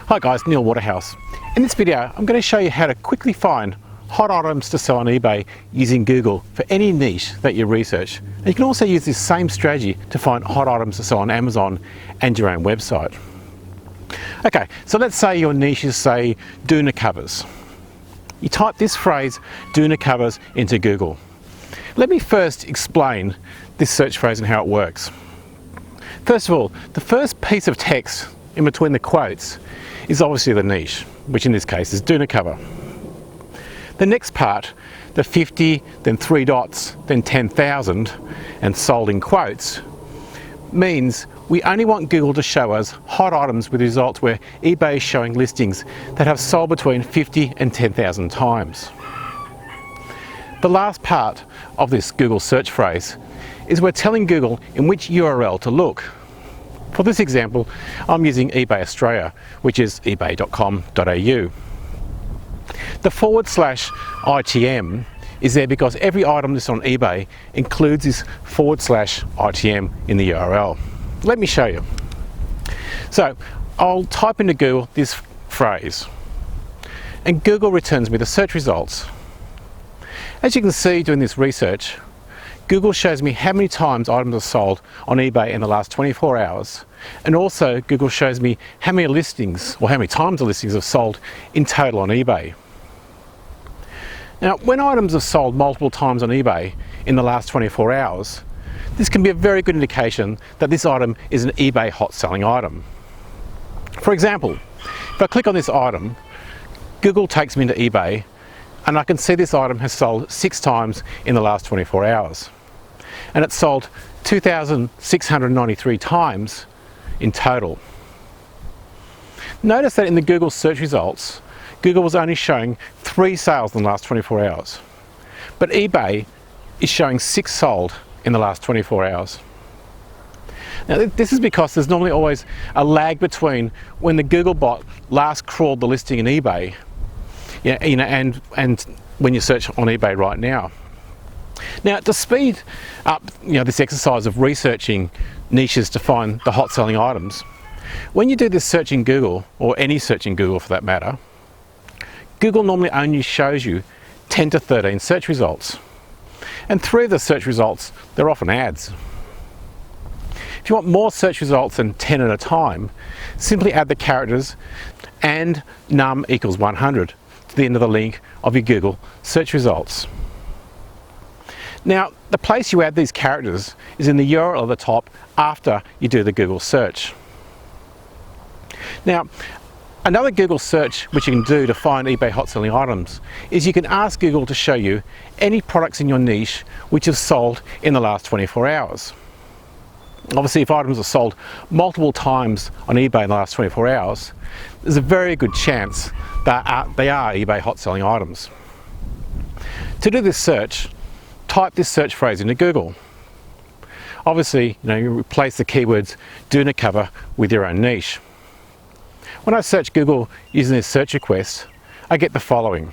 Hi guys, Neil Waterhouse. In this video I'm going to show you how to quickly find hot items to sell on eBay using Google for any niche that you research. And you can also use this same strategy to find hot items to sell on Amazon and your own website. Okay, so let's say your niche is, say, doona covers. You type this phrase, doona covers, into Google. Let me first explain this search phrase and how it works. First of all, the first piece of text in between the quotes is obviously the niche, which in this case is doona cover. The next part, the 50, then 3 dots, then 10,000, and sold in quotes, means we only want Google to show us hot items with results where eBay is showing listings that have sold between 50 and 10,000 times. The last part of this Google search phrase is we're telling Google in which URL to look. For this example, I'm using eBay Australia, which is ebay.com.au. The /ITM is there because every item listed on eBay includes this /ITM in the URL. Let me show you. So I'll type into Google this phrase and Google returns me the search results. As you can see doing this research, Google shows me how many times items are sold on eBay in the last 24 hours, and also Google shows me how many listings, or how many times the listings have sold in total on eBay. Now, when items have sold multiple times on eBay in the last 24 hours, this can be a very good indication that this item is an eBay hot selling item. For example, if I click on this item, Google takes me into eBay and I can see this item has sold 6 times in the last 24 hours. And it's sold 2,693 times in total. Notice that in the Google search results, Google was only showing 3 sales in the last 24 hours. But eBay is showing 6 sold in the last 24 hours. Now this is because there's normally always a lag between when the Google bot last crawled the listing in eBay and when you search on eBay right now. Now, to speed up this exercise of researching niches to find the hot selling items, when you do this search in Google, or any search in Google for that matter, Google normally only shows you 10 to 13 search results. And 3 of the search results, they're often ads. If you want more search results than 10 at a time, simply add the characters and num equals 100 to the end of the link of your Google search results. Now, the place you add these characters is in the URL at the top after you do the Google search. Now, another Google search which you can do to find eBay hot selling items is you can ask Google to show you any products in your niche which have sold in the last 24 hours. Obviously, if items are sold multiple times on eBay in the last 24 hours, there's a very good chance that they are eBay hot selling items. To do this search, type this search phrase into Google. Obviously, you replace the keywords doona cover with your own niche. When I search Google using this search request, I get the following.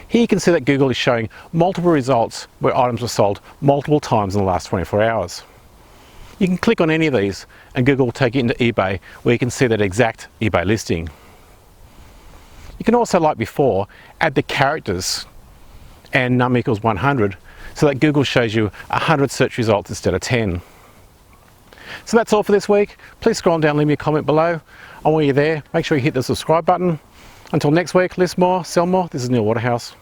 Here you can see that Google is showing multiple results where items were sold multiple times in the last 24 hours. You can click on any of these and Google will take you into eBay where you can see that exact eBay listing. You can also, like before, add the characters and num equals 100 so that Google shows you 100 search results instead of 10. So that's all for this week. Please scroll down and leave me a comment below. And while you're there, make sure you hit the subscribe button. Until next week, list more, sell more. This is Neil Waterhouse.